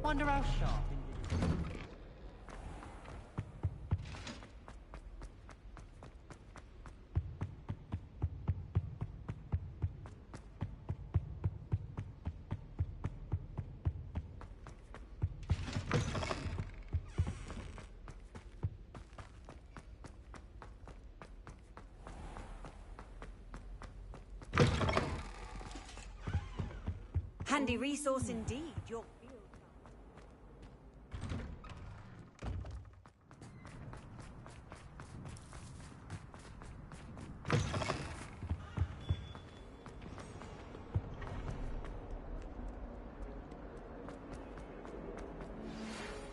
Wonder how sharp. Handy resource indeed. Your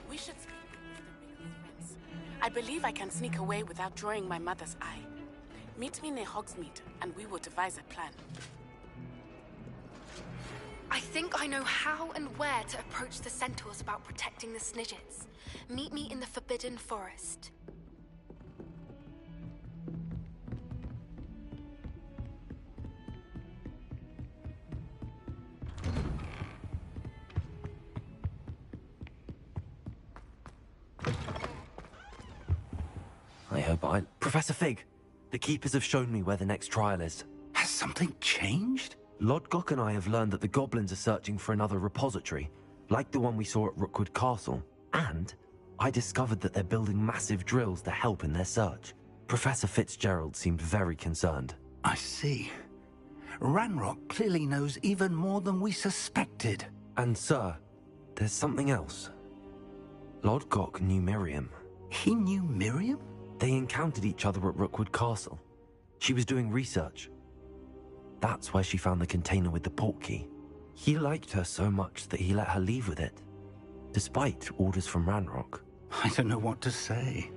We should speak, Mr. Bingley's Prince. I believe I can sneak away without drawing my mother's eye. Meet me near Hogsmeade, and we will devise a plan. I think I know how and where to approach the centaurs about protecting the Snidgets. Meet me in the Forbidden Forest. I hope I... Professor Fig, the Keepers have shown me where the next trial is. Has something changed? Lodgok and I have learned that the goblins are searching for another repository, like the one we saw at Rookwood Castle. And I discovered that they're building massive drills to help in their search. Professor Fitzgerald seemed very concerned. I see. Ranrock clearly knows even more than we suspected. And sir, there's something else. Lodgok knew Miriam. He knew Miriam? They encountered each other at Rookwood Castle. She was doing research. That's where she found the container with the portkey. He liked her so much that he let her leave with it, despite orders from Ranrock. I don't know what to say.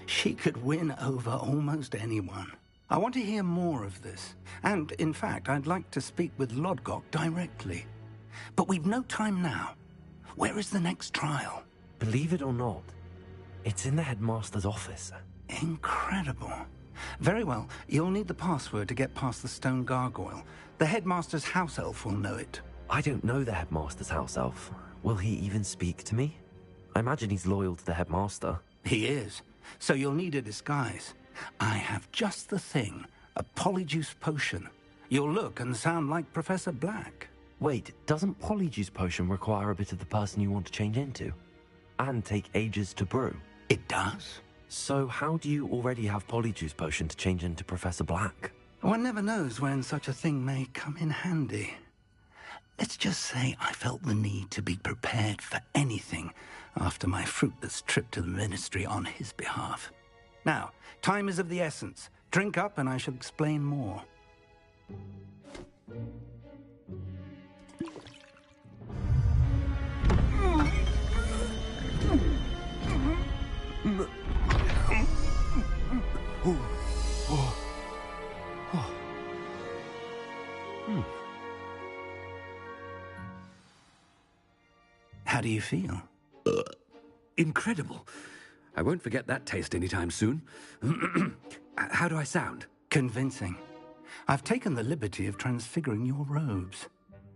She could win over almost anyone. I want to hear more of this. And, in fact, I'd like to speak with Lodgok directly. But we've no time now. Where is the next trial? Believe it or not, it's in the headmaster's office. Incredible. Very well. You'll need the password to get past the stone gargoyle. The headmaster's house elf will know it. I don't know the headmaster's house elf. Will he even speak to me? I imagine he's loyal to the headmaster. He is. So you'll need a disguise. I have just the thing. A polyjuice potion. You'll look and sound like Professor Black. Wait, doesn't polyjuice potion require a bit of the person you want to change into? And take ages to brew? It does. So how do you already have polyjuice potion to change into Professor Black? One never knows when such a thing may come in handy. Let's just say I felt the need to be prepared for anything after my fruitless trip to the Ministry on his behalf. Now, time is of the essence. Drink up and I shall explain more. How do you feel? Incredible. I won't forget that taste anytime soon. How do I sound? Convincing. I've taken the liberty of transfiguring your robes.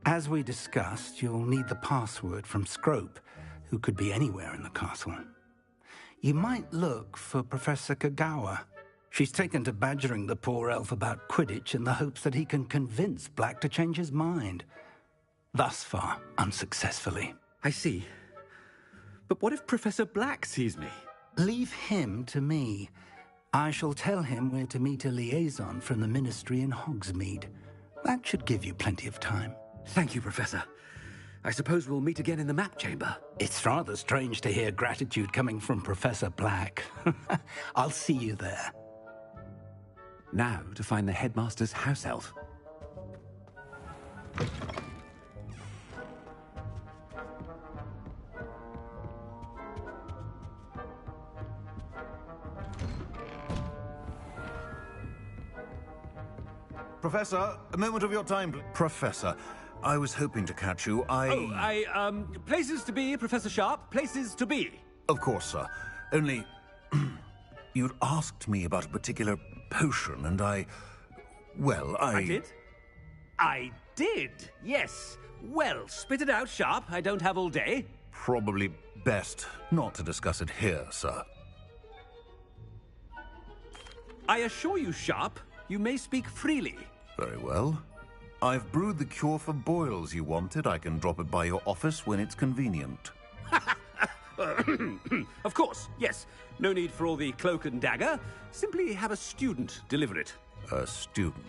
As we discussed, you'll need the password from Scrope, who could be anywhere in the castle. You might look for Professor Kagawa. She's taken to badgering the poor elf about Quidditch in the hopes that he can convince Black to change his mind. Thus far, unsuccessfully. I see. But what if Professor Black sees me? Leave him to me. I shall tell him where to meet a liaison from the Ministry in Hogsmeade. That should give you plenty of time. Thank you, Professor. I suppose we'll meet again in the map chamber. It's rather strange to hear gratitude coming from Professor Black. I'll see you there. Now to find the headmaster's house elf. Professor, a moment of your time, Professor, I was hoping to catch you. Places to be, Professor Sharp. Places to be. Of course, sir. Only... you'd asked me about a particular potion, and I did? I did, yes. Well, spit it out, Sharp. I don't have all day. Probably best not to discuss it here, sir. I assure you, Sharp, you may speak freely. Very well. I've brewed the cure for boils you wanted. I can drop it by your office when it's convenient. Of course, yes. No need for all the cloak and dagger. Simply have a student deliver it. A student.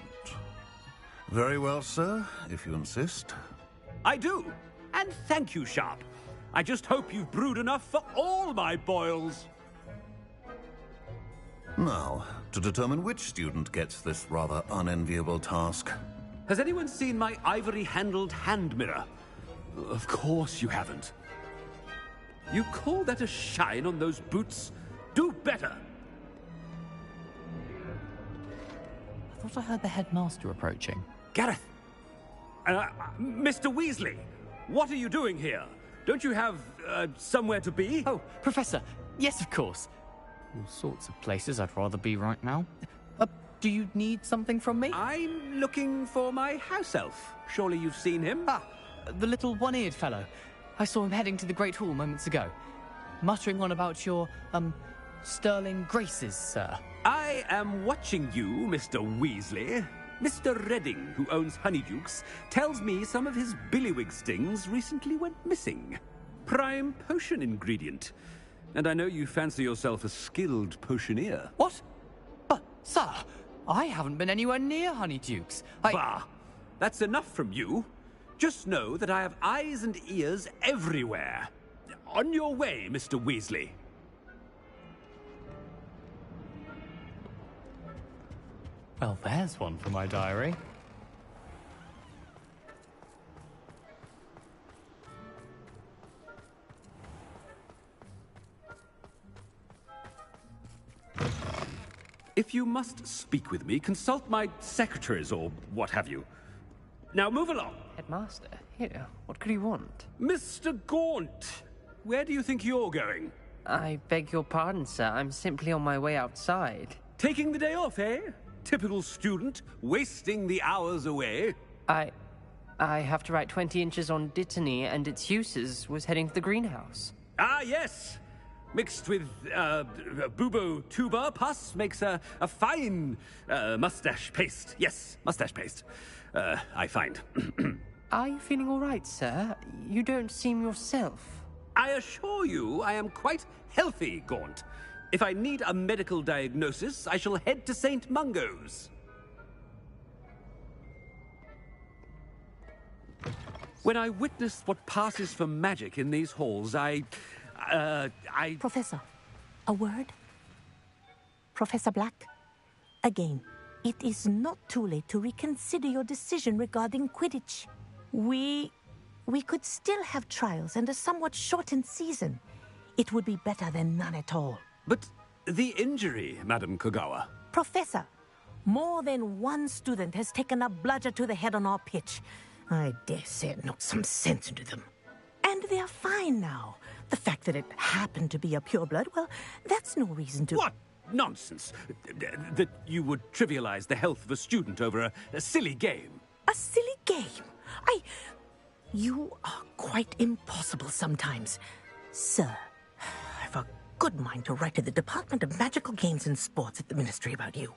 Very well, sir, if you insist. I do. And thank you, Sharp. I just hope you've brewed enough for all my boils. Now, to determine which student gets this rather unenviable task. Has anyone seen my ivory-handled hand mirror? Of course you haven't. You call that a shine on those boots? Do better! I thought I heard the headmaster approaching. Gareth! Mr. Weasley, what are you doing here? Don't you have, somewhere to be? Oh, Professor, yes, of course. All sorts of places I'd rather be right now. Do you need something from me? I'm looking for my house elf. Surely you've seen him? Ah, the little one-eared fellow. I saw him heading to the Great Hall moments ago, muttering on about your, sterling graces, sir. I am watching you, Mr. Weasley. Mr. Redding, who owns Honeydukes, tells me some of his billywig stings recently went missing. Prime potion ingredient. And I know you fancy yourself a skilled potioneer. What? But, sir, I haven't been anywhere near Honeydukes. Bah! That's enough from you. Just know that I have eyes and ears everywhere. On your way, Mr. Weasley. Well, there's one for my diary. If you must speak with me, consult my secretaries or what have you. Now move along. Headmaster, here, what could you want? Mr. Gaunt, where do you think you're going? I beg your pardon, sir. I'm simply on my way outside. Taking the day off, eh? Typical student, wasting the hours away. I have to write 20 inches on Dittany and its uses. Was heading to the greenhouse. Ah, yes. Mixed with bubo tuber pus makes a fine mustache paste. Yes, mustache paste. I find. Are you feeling all right, sir? You don't seem yourself. I assure you I am quite healthy, Gaunt. If I need a medical diagnosis, I shall head to St. Mungo's. When I witness what passes for magic in these halls, Professor, a word? Professor Black, again, it is not too late to reconsider your decision regarding Quidditch. We could still have trials and a somewhat shortened season. It would be better than none at all. But the injury, Madam Kogawa. Professor, more than one student has taken a bludger to the head on our pitch. I dare say it knocked some sense into them. And they're fine now. The fact that it happened to be a pureblood, well, that's no reason to... What nonsense! That you would trivialize the health of a student over a silly game. A silly game? You are quite impossible sometimes. Sir, I've a good mind to write to the Department of Magical Games and Sports at the Ministry about you.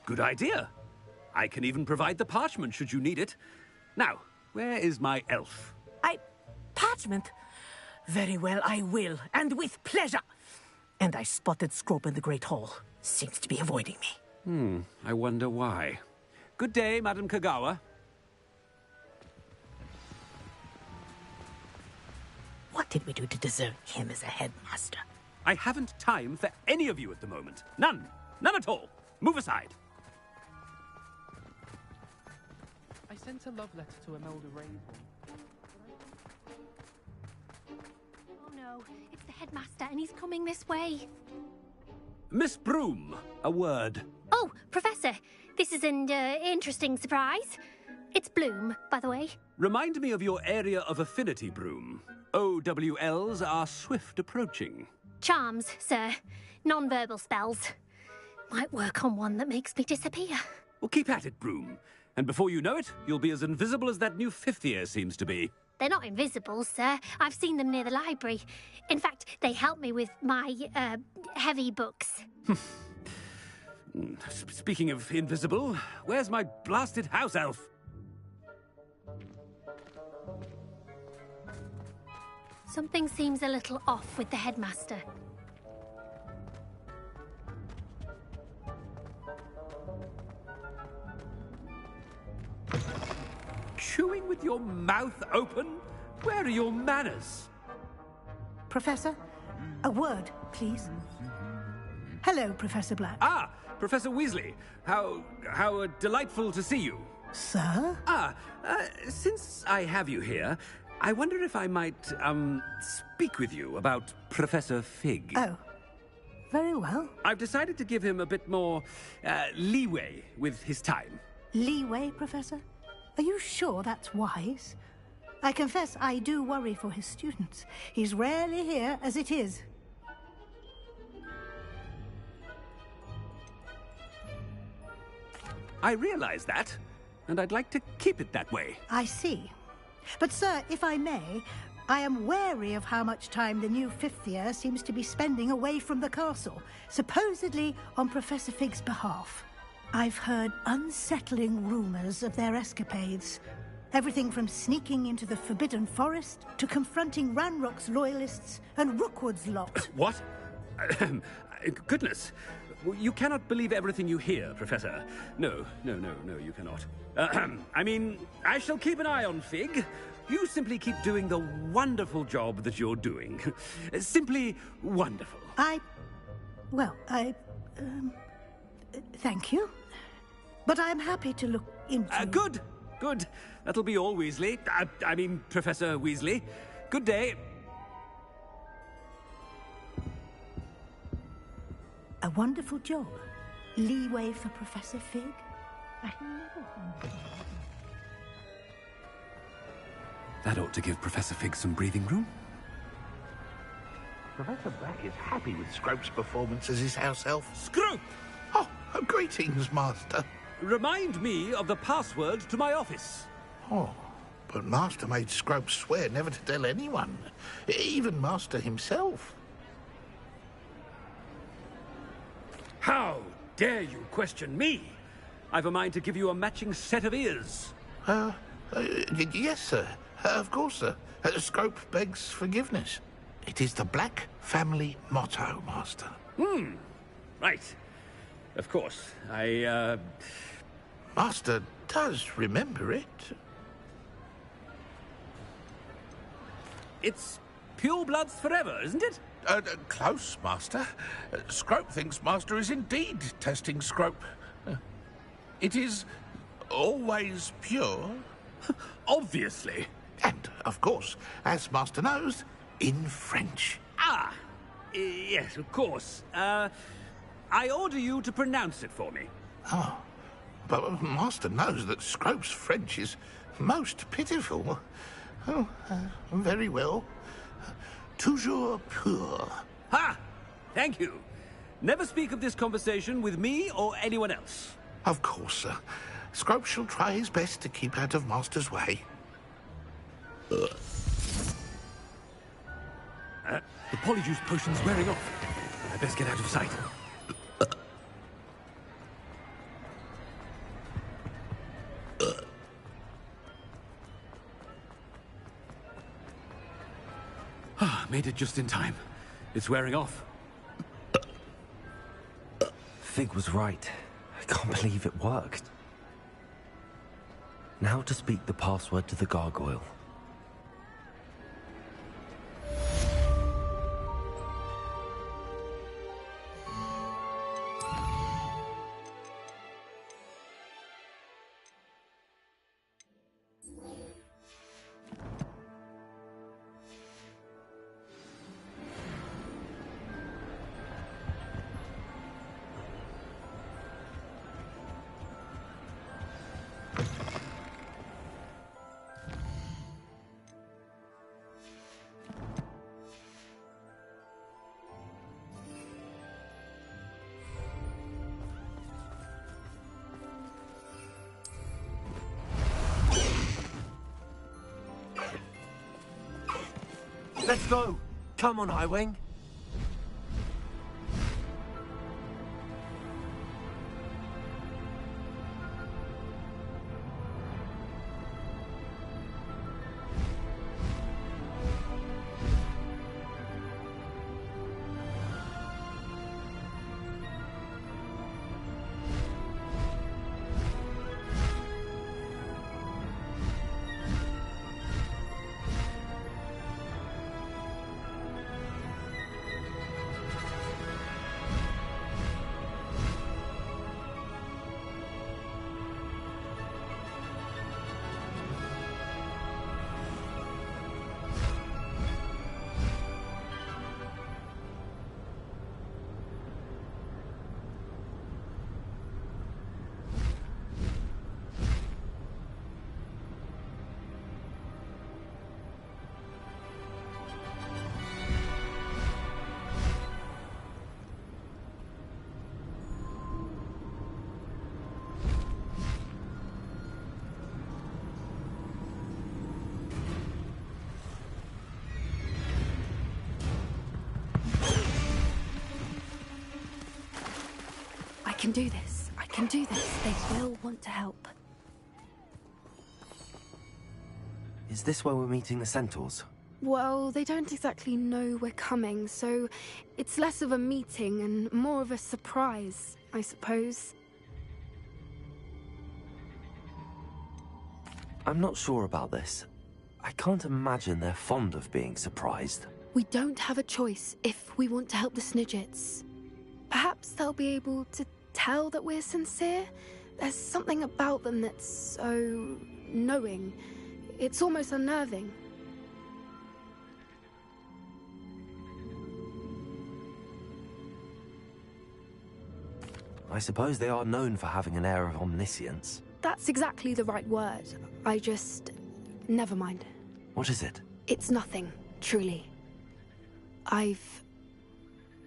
Good idea. I can even provide the parchment should you need it. Now, where is my elf? Parchment? Very well, I will, and with pleasure. And I spotted Scrope in the Great Hall. Seems to be avoiding me. I wonder why. Good day, Madam Kogawa. What did we do to deserve him as a headmaster? I haven't time for any of you at the moment. None. None at all. Move aside. I sent a love letter to Imelda Raven. Oh no, it's the headmaster and he's coming this way. Miss Broom, a word. Oh, Professor, this is an interesting surprise. It's Bloom, by the way. Remind me of your area of affinity, Broom. OWLs are swift approaching. Charms, sir. Non-verbal spells. Might work on one that makes me disappear. Well, keep at it, Broom. And before you know it, you'll be as invisible as that new fifth year seems to be. They're not invisible, sir. I've seen them near the library. In fact, they help me with my, heavy books. Speaking of invisible, where's my blasted house elf? Something seems a little off with the headmaster. Chewing with your mouth open? Where are your manners? Professor, a word, please. Hello, Professor Black. Ah, Professor Weasley. How delightful to see you. Sir? Since I have you here, I wonder if I might, speak with you about Professor Fig. Oh, very well. I've decided to give him a bit more, leeway with his time. Leeway, Professor? Are you sure that's wise? I confess I do worry for his students. He's rarely here as it is. I realize that, and I'd like to keep it that way. I see. But, sir, if I may, I am wary of how much time the new fifth year seems to be spending away from the castle, supposedly on Professor Fig's behalf. I've heard unsettling rumors of their escapades. Everything from sneaking into the Forbidden Forest to confronting Ranrock's loyalists and Rookwood's lot. What? Goodness. You cannot believe everything you hear, Professor. No, you cannot. I mean, I shall keep an eye on Fig. You simply keep doing the wonderful job that you're doing. Simply wonderful. Thank you. But I'm happy to look into... Good. That'll be all, Weasley. I mean, Professor Weasley. Good day. A wonderful job. Leeway for Professor Fig. That ought to give Professor Fig some breathing room. Professor Black is happy with Scrope's performance as his house elf. Scrope! Oh, greetings, Master. Remind me of the password to my office. Oh, but Master made Scrope swear never to tell anyone, even Master himself. How dare you question me? I've a mind to give you a matching set of ears. Yes, sir. Of course, sir. Scrope begs forgiveness. It is the Black family motto, Master. Right. Of course. Master does remember it. It's pure bloods forever, isn't it? Close, Master. Scrope thinks Master is indeed testing Scrope. It is always pure. Obviously. And, of course, as Master knows, in French. Yes, of course. I order you to pronounce it for me. Oh, but Master knows that Scrope's French is most pitiful. Oh, very well. Toujours pur. Ha! Thank you. Never speak of this conversation with me or anyone else. Of course, sir. Scrope shall try his best to keep out of Master's way. The polyjuice potion's wearing off. I best get out of sight. Made it just in time. It's wearing off. Fig was right. I can't believe it worked. Now to speak the password to the gargoyle. Let's go! Come on, Highwing. I can do this. I can do this. They will want to help. Is this where we're meeting the Centaurs? Well, they don't exactly know we're coming, so it's less of a meeting and more of a surprise, I suppose. I'm not sure about this. I can't imagine they're fond of being surprised. We don't have a choice if we want to help the Snidgets. Perhaps they'll be able to tell that we're sincere. There's something about them that's so knowing. It's almost unnerving. I suppose they are known for having an air of omniscience. That's exactly the right word. Never mind. What is it? It's nothing, truly.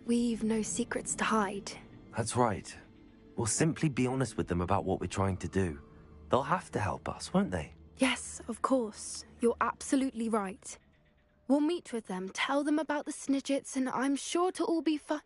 We've no secrets to hide. That's right. We'll simply be honest with them about what we're trying to do. They'll have to help us, won't they? Yes, of course. You're absolutely right. We'll meet with them, tell them about the Snidgets, and I'm sure it'll all be fun.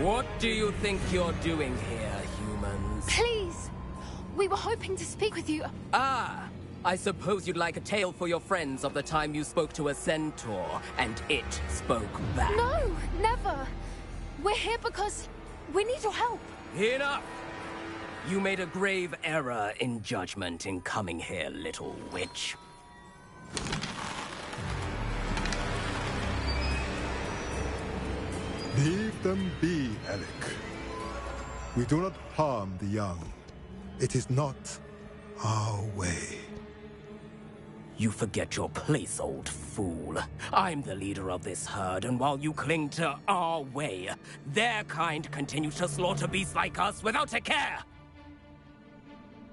What do you think you're doing here, humans? Please! We were hoping to speak with you. Ah! I suppose you'd like a tale for your friends of the time you spoke to a centaur, and it spoke back. No! Never! We're here because we need your help. Enough! You made a grave error in judgment in coming here, little witch. Leave them be, Alec. We do not harm the young. It is not our way. You forget your place, old fool. I'm the leader of this herd, and while you cling to our way, their kind continues to slaughter beasts like us without a care!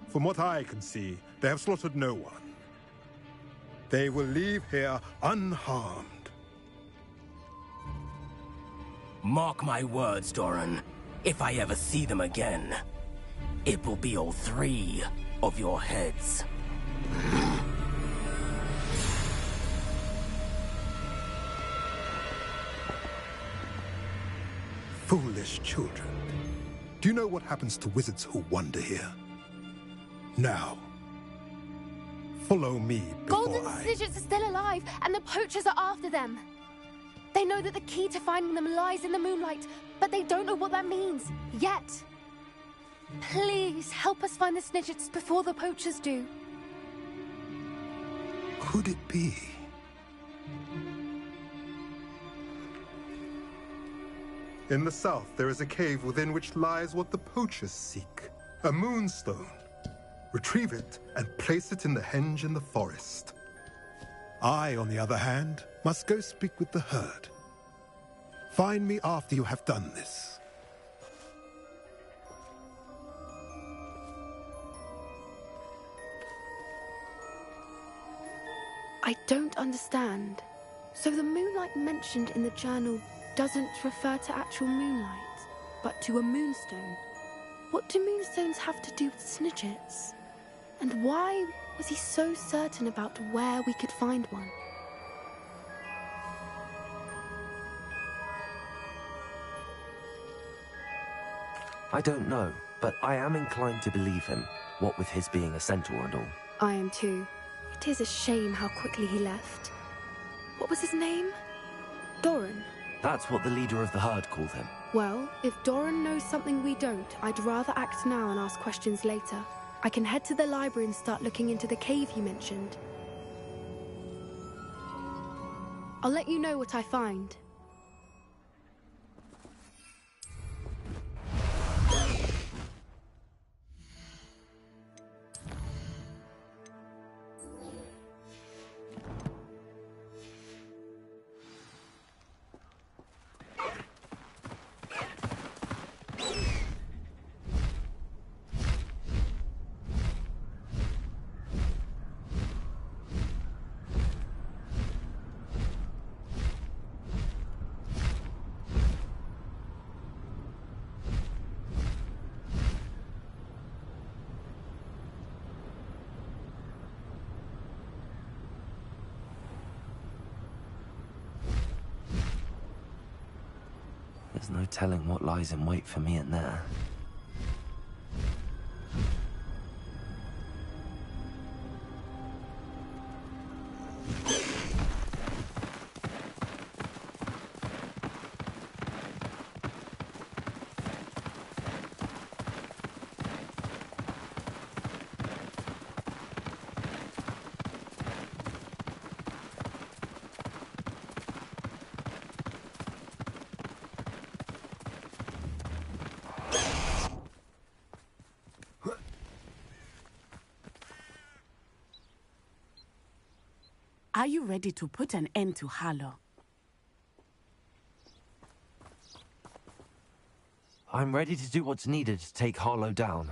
From what I can see, they have slaughtered no one. They will leave here unharmed. Mark my words, Doran. If I ever see them again, it will be all 3 of your heads. Foolish children. Do you know what happens to wizards who wander here? Now, follow me before Golden Snidgets are still alive, and the poachers are after them. They know that the key to finding them lies in the moonlight, but they don't know what that means, yet. Please, help us find the Snidgets before the poachers do. Could it be? In the south, there is a cave within which lies what the poachers seek. A moonstone. Retrieve it and place it in the henge in the forest. I, on the other hand, must go speak with the herd. Find me after you have done this. I don't understand. So the moonlight mentioned in the journal doesn't refer to actual moonlight, but to a moonstone. What do moonstones have to do with snitchets? And why was he so certain about where we could find one? I don't know, but I am inclined to believe him, what with his being a centaur and all. I am too. It is a shame how quickly he left. What was his name? Doran. That's what the leader of the herd called him. Well, if Doran knows something we don't, I'd rather act now and ask questions later. I can head to the library and start looking into the cave he mentioned. I'll let you know what I find. There's no telling what lies in wait for me in there. Are you ready to put an end to Harlow? I'm ready to do what's needed to take Harlow down.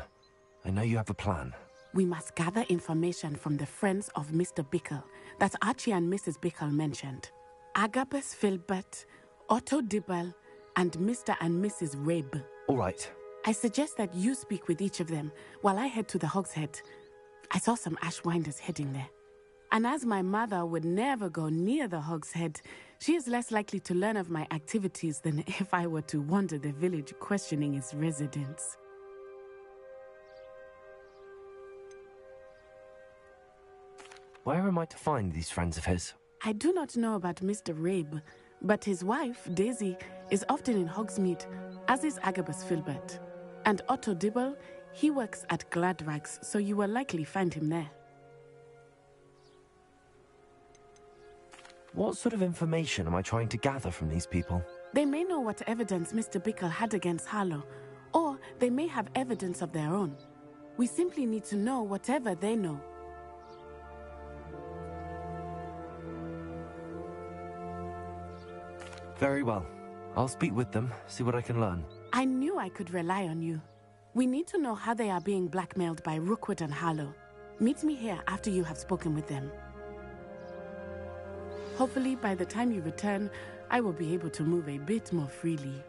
I know you have a plan. We must gather information from the friends of Mr. Bickle that Archie and Mrs. Bickle mentioned. Agabus Filbert, Otto Dibble, and Mr. and Mrs. Rabe. All right. I suggest that you speak with each of them while I head to the Hog's Head. I saw some Ashwinders heading there. And as my mother would never go near the Hog's Head, she is less likely to learn of my activities than if I were to wander the village questioning its residents. Where am I to find these friends of his? I do not know about Mr. Rabe, but his wife, Daisy, is often in Hogsmeade, as is Agabus Filbert. And Otto Dibble, he works at Gladrags, so you will likely find him there. What sort of information am I trying to gather from these people? They may know what evidence Mr. Bickle had against Harlow, or they may have evidence of their own. We simply need to know whatever they know. Very well. I'll speak with them, see what I can learn. I knew I could rely on you. We need to know how they are being blackmailed by Rookwood and Harlow. Meet me here after you have spoken with them. Hopefully, by the time you return, I will be able to move a bit more freely.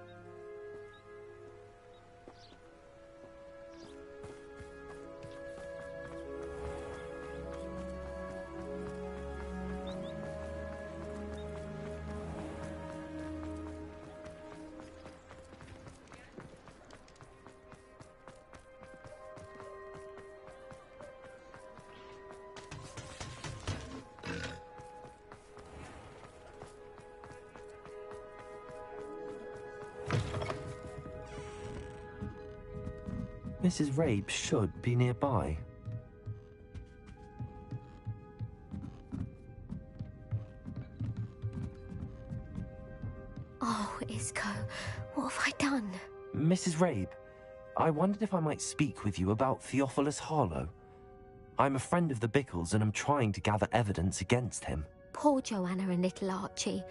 Mrs. Rabe should be nearby. Oh, Isco, what have I done? Mrs. Rabe, I wondered if I might speak with you about Theophilus Harlow. I'm a friend of the Bickles and I'm trying to gather evidence against him. Poor Joanna and little Archie.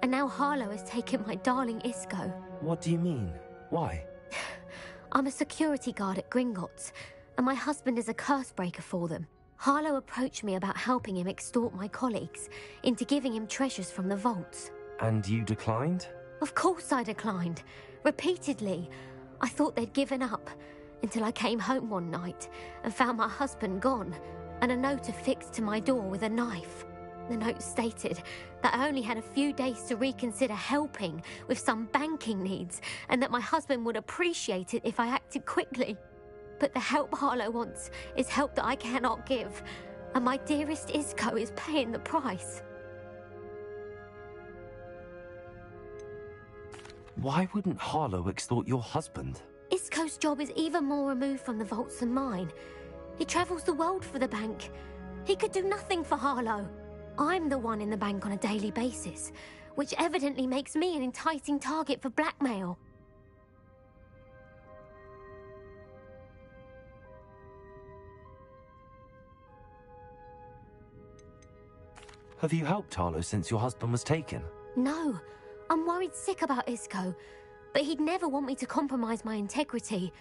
And now Harlow has taken my darling Isco. What do you mean? Why? I'm a security guard at Gringotts, and my husband is a curse breaker for them. Harlow approached me about helping him extort my colleagues into giving him treasures from the vaults. And you declined? Of course I declined. Repeatedly. I thought they'd given up, until I came home one night and found my husband gone, and a note affixed to my door with a knife. The note stated that I only had a few days to reconsider helping with some banking needs, and that my husband would appreciate it if I acted quickly. But the help Harlow wants is help that I cannot give, and my dearest Isco is paying the price. Why wouldn't Harlow extort your husband? Isco's job is even more removed from the vaults than mine. He travels the world for the bank. He could do nothing for Harlow. I'm the one in the bank on a daily basis, which evidently makes me an enticing target for blackmail. Have you helped Harlow since your husband was taken? No, I'm worried sick about Isco, but he'd never want me to compromise my integrity.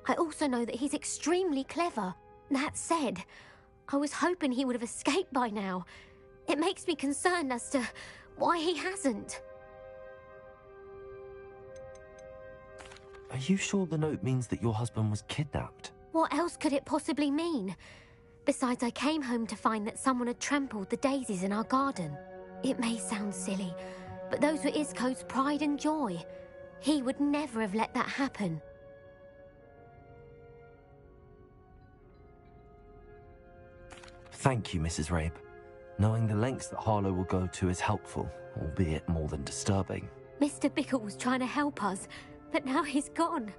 I also know that he's extremely clever. That said, I was hoping he would have escaped by now. It makes me concerned as to why he hasn't. Are you sure the note means that your husband was kidnapped? What else could it possibly mean? Besides, I came home to find that someone had trampled the daisies in our garden. It may sound silly, but those were Isco's pride and joy. He would never have let that happen. Thank you, Mrs. Rabe. Knowing the lengths that Harlow will go to is helpful, albeit more than disturbing. Mr. Bickle was trying to help us, but now he's gone.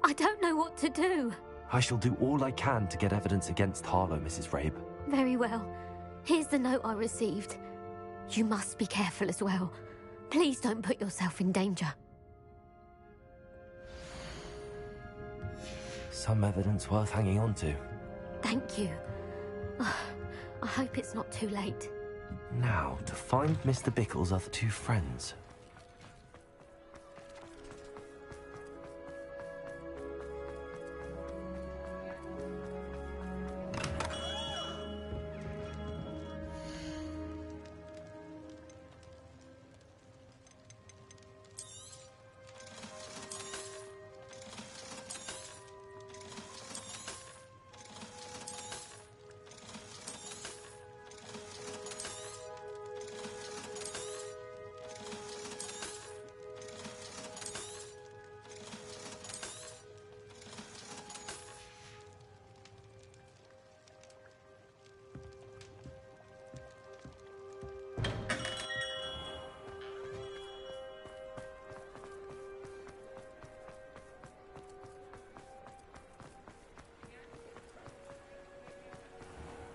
I don't know what to do. I shall do all I can to get evidence against Harlow, Mrs. Rabe. Very well. Here's the note I received. You must be careful as well. Please don't put yourself in danger. Some evidence worth hanging on to. Thank you. I hope it's not too late. Now, to find Mr. Bickle's other two friends.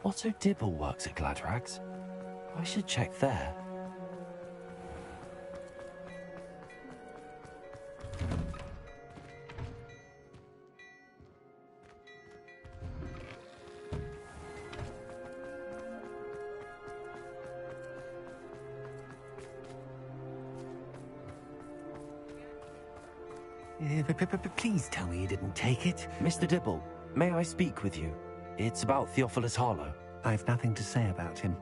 Otto Dibble works at Gladrags. I should check there. Please tell me you didn't take it. Mr. Dibble, may I speak with you? It's about Theophilus Harlow. I've nothing to say about him.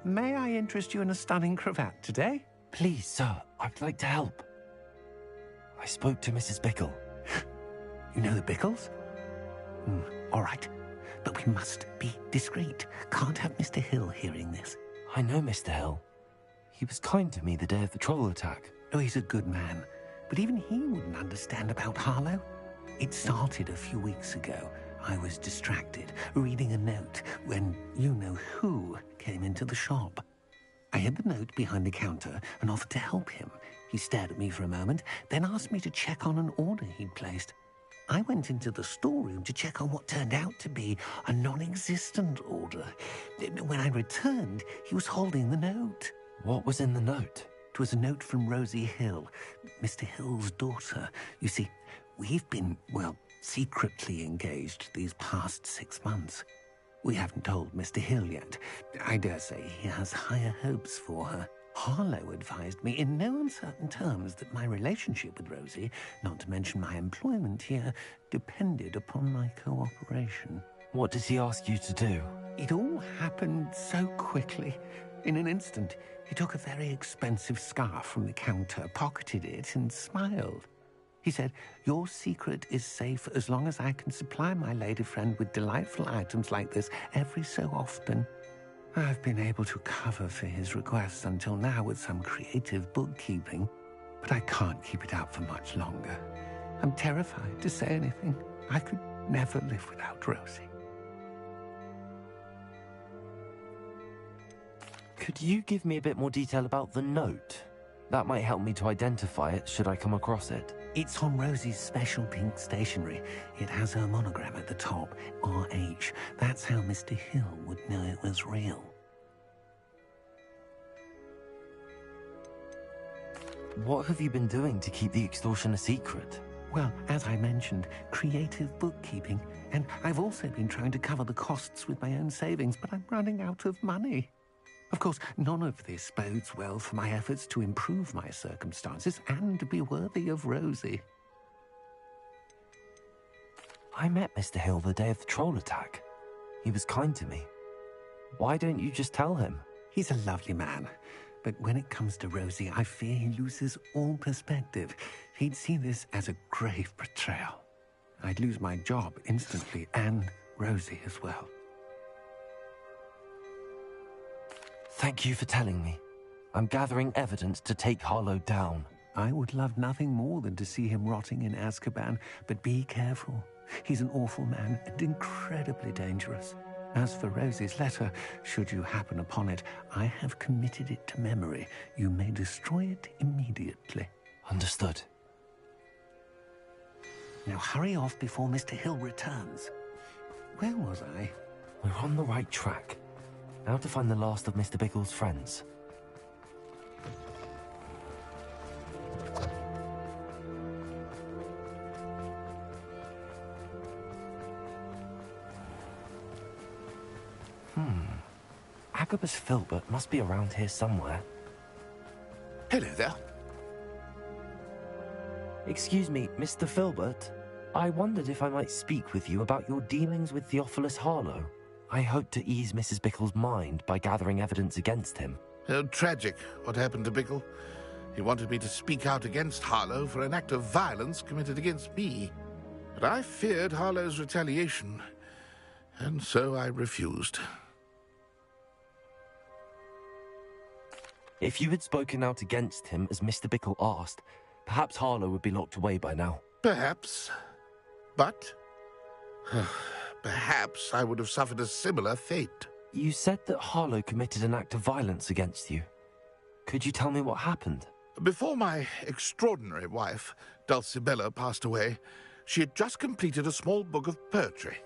May I interest you in a stunning cravat today? Please, sir, I'd like to help. I spoke to Mrs. Bickle. You know the Bickles? All right, but we must be discreet. Can't have Mr. Hill hearing this. I know Mr. Hill. He was kind to me the day of the troll attack. Oh, he's a good man. But even he wouldn't understand about Harlow. It started a few weeks ago. I was distracted, reading a note, when you-know-who came into the shop. I hid the note behind the counter and offered to help him. He stared at me for a moment, then asked me to check on an order he'd placed. I went into the storeroom to check on what turned out to be a non-existent order. When I returned, he was holding the note. What was in the note? It was a note from Rosie Hill, Mr. Hill's daughter. You see, we've been, well, secretly engaged these past 6 months. We haven't told Mr. Hill yet. I dare say he has higher hopes for her. Harlow advised me in no uncertain terms that my relationship with Rosie, not to mention my employment here, depended upon my cooperation. What does he ask you to do? It all happened so quickly. In an instant, he took a very expensive scarf from the counter, pocketed it, and smiled. He said, "Your secret is safe as long as I can supply my lady friend with delightful items like this every so often." I've been able to cover for his requests until now with some creative bookkeeping, but I can't keep it up for much longer. I'm terrified to say anything. I could never live without Rosie. Could you give me a bit more detail about the note? That might help me to identify it should I come across it. It's on Rosie's special pink stationery. It has her monogram at the top, RH. That's how Mr. Hill would know it was real. What have you been doing to keep the extortion a secret? Well, as I mentioned, creative bookkeeping. And I've also been trying to cover the costs with my own savings, but I'm running out of money. Of course, none of this bodes well for my efforts to improve my circumstances and to be worthy of Rosie. I met Mr. Hill the day of the troll attack. He was kind to me. Why don't you just tell him? He's a lovely man. But when it comes to Rosie, I fear he loses all perspective. He'd see this as a grave betrayal. I'd lose my job instantly, and Rosie as well. Thank you for telling me. I'm gathering evidence to take Harlow down. I would love nothing more than to see him rotting in Azkaban, but be careful. He's an awful man and incredibly dangerous. As for Rosie's letter, should you happen upon it, I have committed it to memory. You may destroy it immediately. Understood. Now hurry off before Mr. Hill returns. Where was I? We're on the right track. Now to find the last of Mr. Bickle's friends. Agabus Filbert must be around here somewhere. Hello there. Excuse me, Mr. Filbert. I wondered if I might speak with you about your dealings with Theophilus Harlow. I hope to ease Mrs. Bickle's mind by gathering evidence against him. Tragic, what happened to Bickle. He wanted me to speak out against Harlow for an act of violence committed against me. But I feared Harlow's retaliation, and so I refused. If you had spoken out against him as Mr. Bickle asked, perhaps Harlow would be locked away by now. Perhaps. But perhaps I would have suffered a similar fate. You said that Harlow committed an act of violence against you. Could you tell me what happened? Before my extraordinary wife, Dulcibella, passed away, she had just completed a small book of poetry.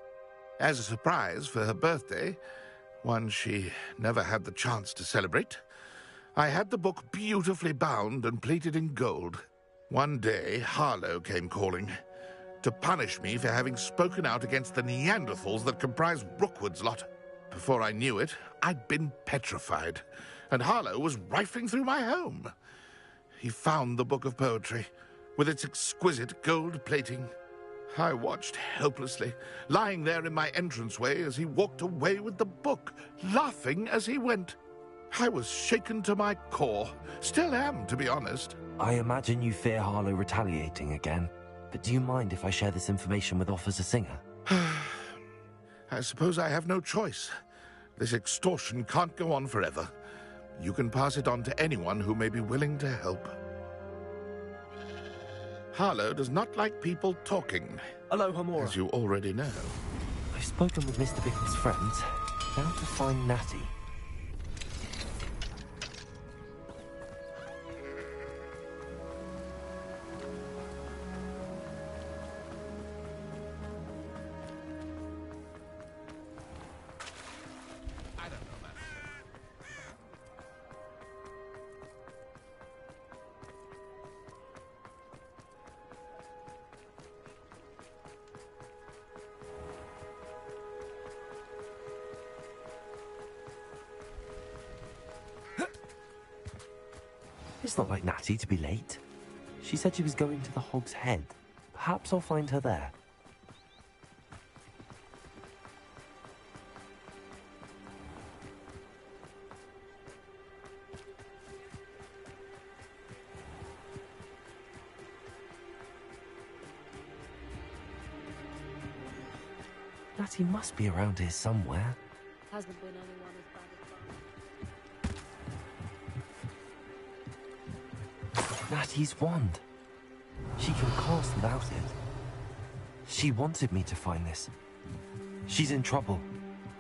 As a surprise for her birthday, one she never had the chance to celebrate, I had the book beautifully bound and plated in gold. One day, Harlow came calling to punish me for having spoken out against the Neanderthals that comprise Rookwood's lot. Before I knew it, I'd been petrified, and Harlow was rifling through my home. He found the book of poetry, with its exquisite gold plating. I watched helplessly, lying there in my entranceway as he walked away with the book, laughing as he went. I was shaken to my core. Still am, to be honest. I imagine you fear Harlow retaliating again. But do you mind if I share this information with Officer Singer? I suppose I have no choice. This extortion can't go on forever. You can pass it on to anyone who may be willing to help. Harlow does not like people talking. Aloha, Mora. As you already know. I've spoken with Mr. Bickle's friends. Now to find Natty. It's not like Natty to be late. She said she was going to the Hog's Head. Perhaps I'll find her there. Natty must be around here somewhere. Hasn't been anyone as bad as Natty's wand. She can cast without it. She wanted me to find this. She's in trouble.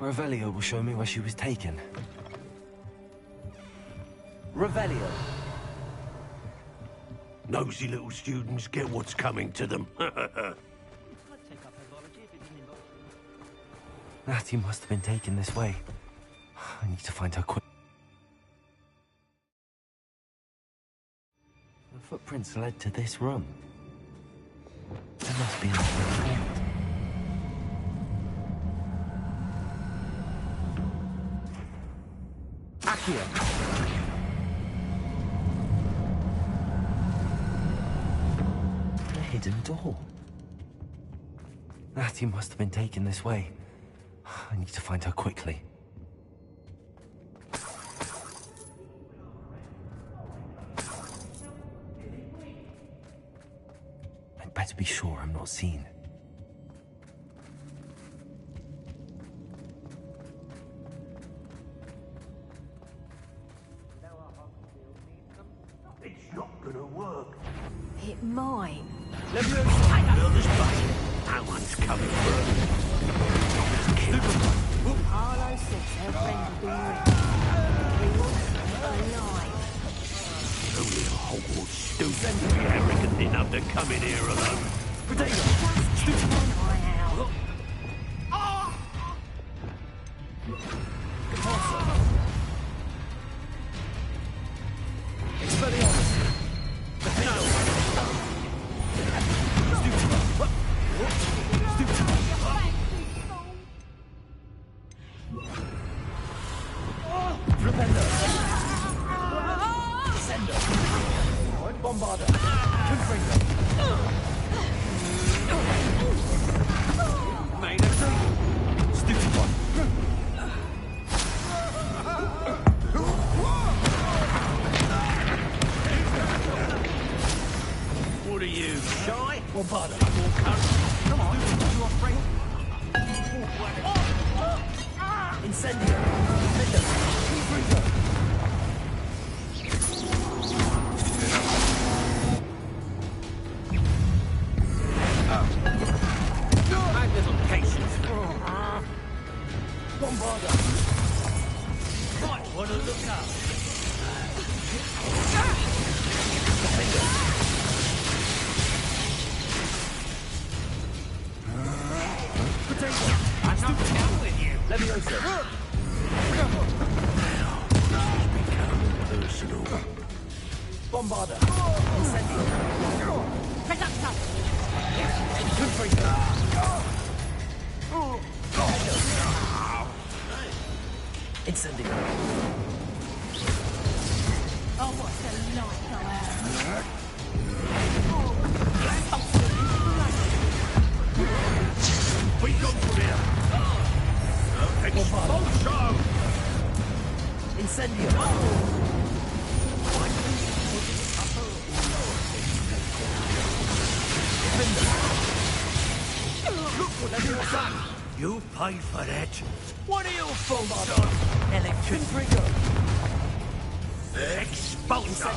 Revelio will show me where she was taken. Revelio. Nosy little students get what's coming to them. Natty must have been taken this way. I need to find her quick. The footprints led to this room. There must be another way out. Accio! A hidden door. Natty must have been taken this way. I need to find her quickly. I'd better be sure I'm not seen. It's not gonna work. It might. Let me know this place. No one's coming for us. Harlow 6, her friend has been written. Alive. Only a Hogwarts student would be arrogant enough to come in here alone. Just keep one eye out. Expelliarmus! Bombarder! Main attack! Stupid one! What are you, shy? Bombarder! More courage! Come on, you afraid? Incendio! Have little patience. Bombarder! Might want to look up. Potato! I'm not down with you. Leviosa! Personal. Bombarder! Incendio! Reductor! Confringo! Incendio! Oh, what's the light go out? We go from here. Expulsion! Incendio! Look what you've done! You paid for that. What are you for, Bombarder! Electric Confringo! expulsion!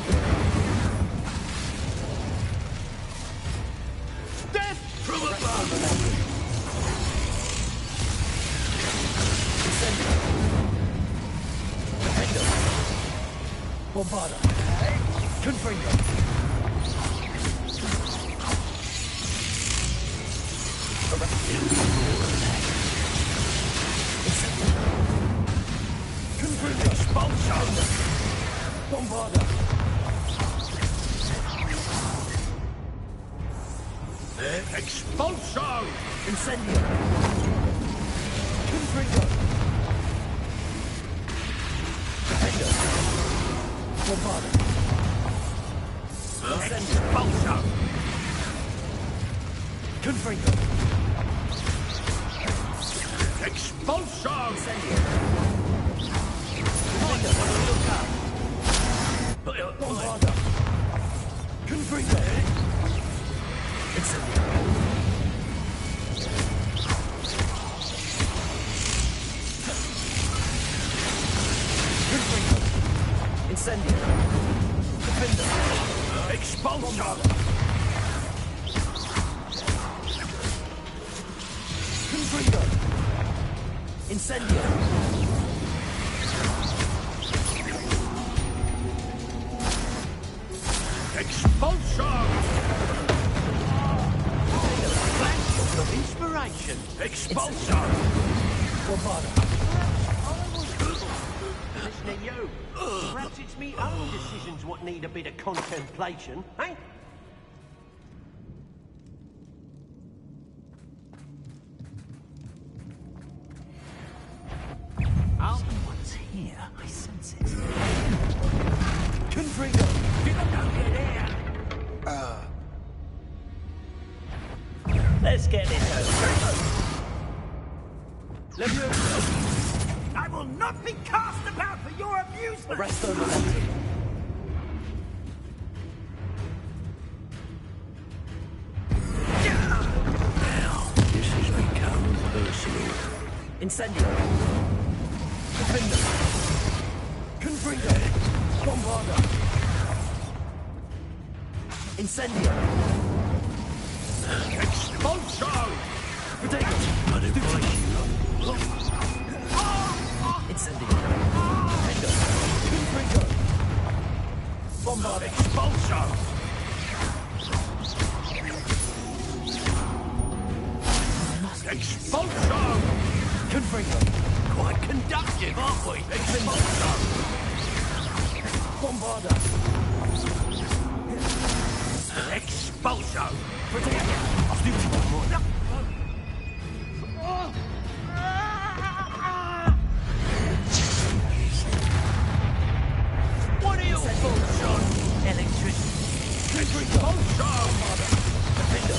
Death from above! Incendio! Defendo! Bombarder! Confringo! Confringo! Expulsion! Bombarder! Expulsion! Incendio! Confringo! Defendo! Bombarder! Incendio! Expulsion! Confringo! Expulsion! Incendio! Defendo! Bombarder! Confringo! Incendio! Confringo! Incendio! Expulsion! Flash of inspiration! Expulsion! Listening you. Perhaps it's me own decisions what need a bit of contemplation, eh? Someone's here. I sense it. Confringo! Let's get this over. I will not be cast about for your amusement! Resto momentum. Now, this has become personal. Incendio! Confringo! Confringo! Bombarda! Incendio! Expulsion! Potato! I'd advise you. Incendio! Defendo! Confringo! Bombarda! Expulsion! Expulsion! Confringo! Quite conductive, aren't we? Expulsion! Bombarda! Expulsion! Potato! I'll do one more. What are you Expulsion! Electricity! Expulsion! Defendo!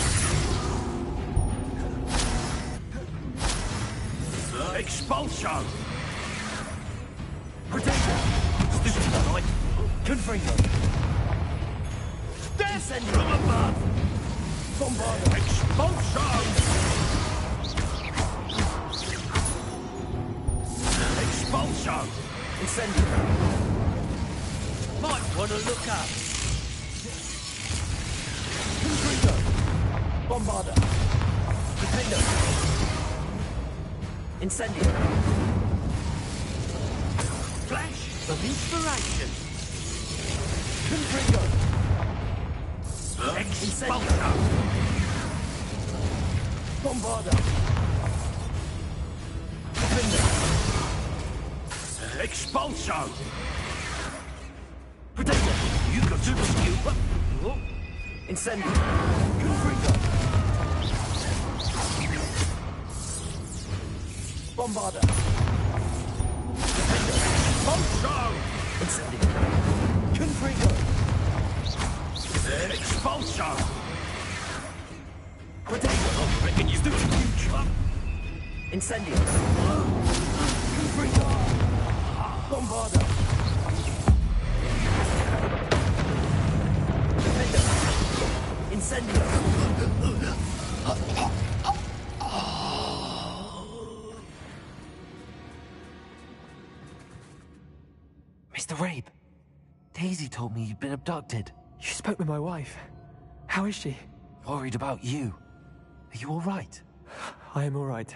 Expulsion! Potato! Stupid right. Confringo! Death from above! Bombarda! Expulsion! Expulsion! Incendio! Might want to look up. Confringo! Bombarda! Defendo! Incendio! Flash of inspiration! Confringo! Expulsion! Bombarda! Defendo! Expulsion! Potato! You got to rescue. Incendio! Confringo! Bombarda! Defendo! Expulsion! Incendio! Confringo! Expulsion! Potato! I reckon you do a future. Incendio! Confringo! Bombarda! Defendo! Incendio! Mr. Rabe, Daisy told me you'd been abducted. You spoke with my wife. How is she? Worried about you. Are you all right? I am all right.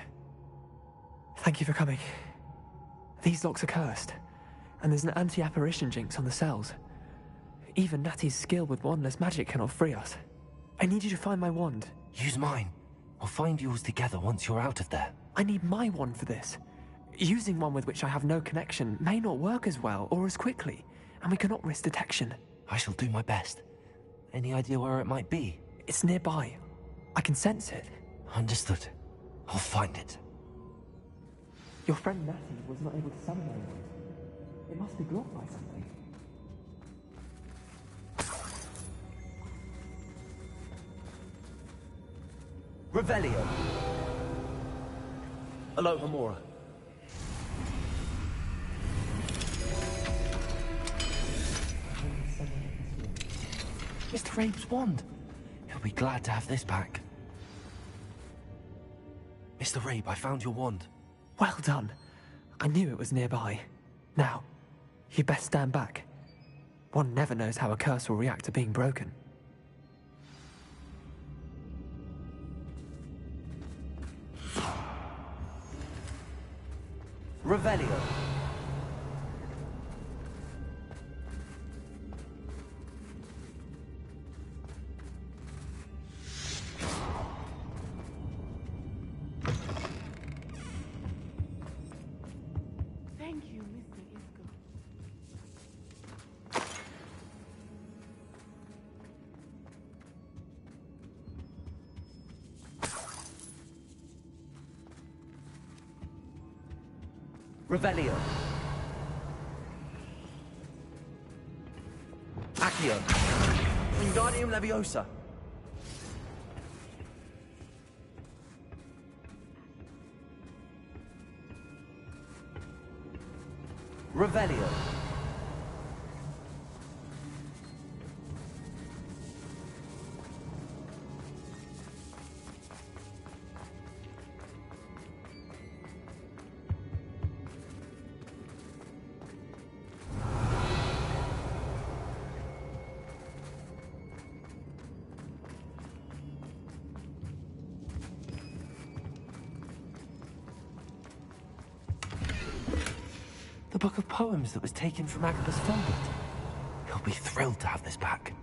Thank you for coming. These locks are cursed, and there's an anti-apparition jinx on the cells. Even Natty's skill with wandless magic cannot free us. I need you to find my wand. Use mine. We'll find yours together once you're out of there. I need my wand for this. Using one with which I have no connection may not work as well or as quickly, and we cannot risk detection. I shall do my best. Any idea where it might be? It's nearby. I can sense it. Understood. I'll find it. Your friend Natty was not able to summon my wand. It must be blocked by something. Revelio. Aloha Mora. Mr. Rabe's wand. He'll be glad to have this back. Mr. Rabe, I found your wand. Well done. I knew it was nearby. Now, you best stand back. One never knows how a curse will react to being broken. Revelio. Thank you, Mr. Isco. Revelio. Accio. Wingardium Leviosa. Revelio. The book of poems that was taken from Agabus Filbert. He'll be thrilled to have this back.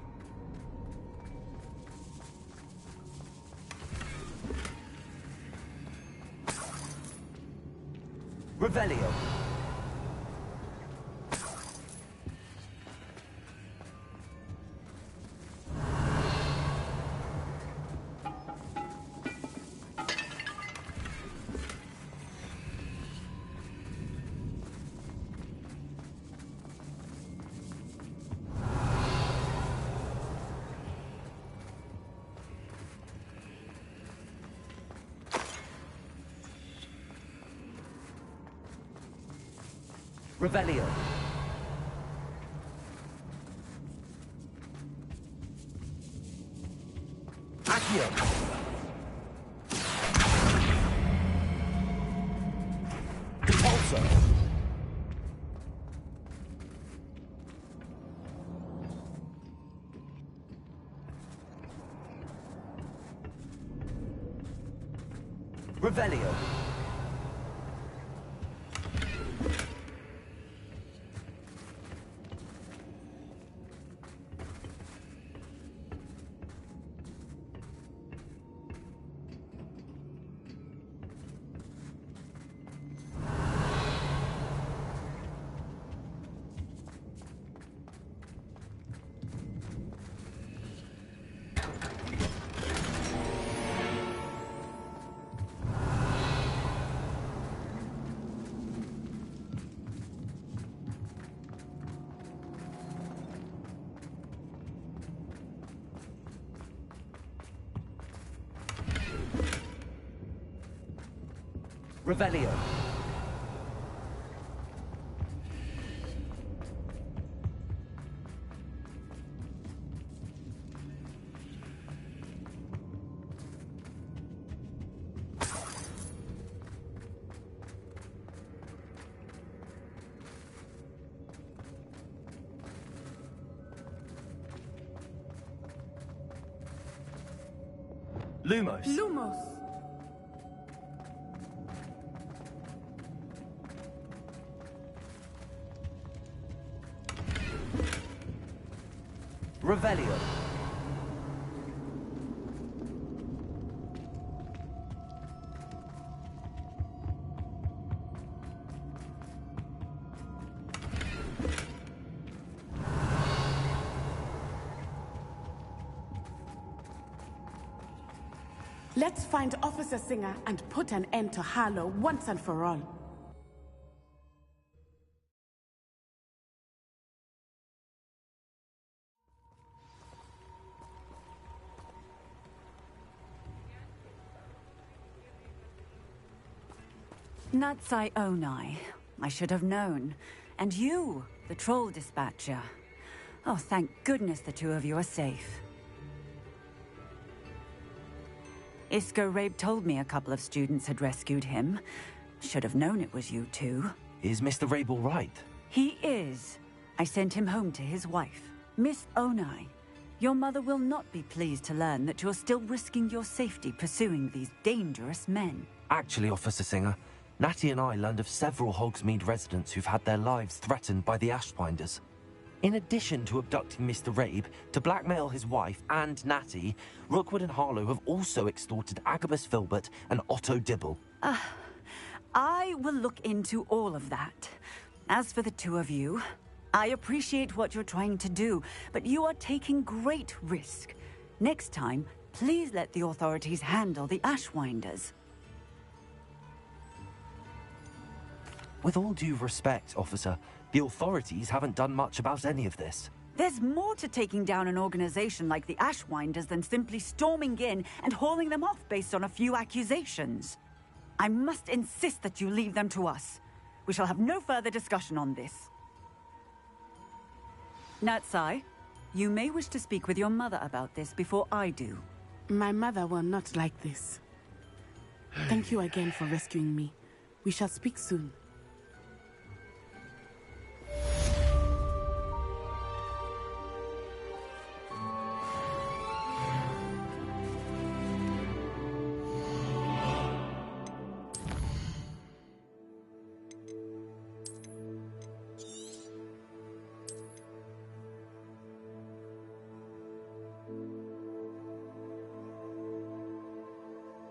Revelio. Revelio. Accio. Repulsor. Revelio. Revelio. Lumos. Lumos. Revelio. Let's find Officer Singer and put an end to Harlow once and for all. Natsai Onai. I should have known. And you, the troll dispatcher. Oh, thank goodness the two of you are safe. Isco Rabe told me a couple of students had rescued him. Should have known it was you two. Is Mr. Rabe all right? He is. I sent him home to his wife. Miss Onai, your mother will not be pleased to learn that you're still risking your safety pursuing these dangerous men. Actually, Officer Singer, Natty and I learned of several Hogsmeade residents who've had their lives threatened by the Ashwinders. In addition to abducting Mr. Rabe to blackmail his wife and Natty, Rookwood and Harlow have also extorted Agabus Filbert and Otto Dibble. I will look into all of that. As for the two of you, I appreciate what you're trying to do, but you are taking great risk. Next time, please let the authorities handle the Ashwinders. With all due respect, officer, the authorities haven't done much about any of this. There's more to taking down an organization like the Ashwinders than simply storming in and hauling them off based on a few accusations. I must insist that you leave them to us. We shall have no further discussion on this. Natsai, you may wish to speak with your mother about this before I do. My mother will not like this. Thank you again for rescuing me. We shall speak soon.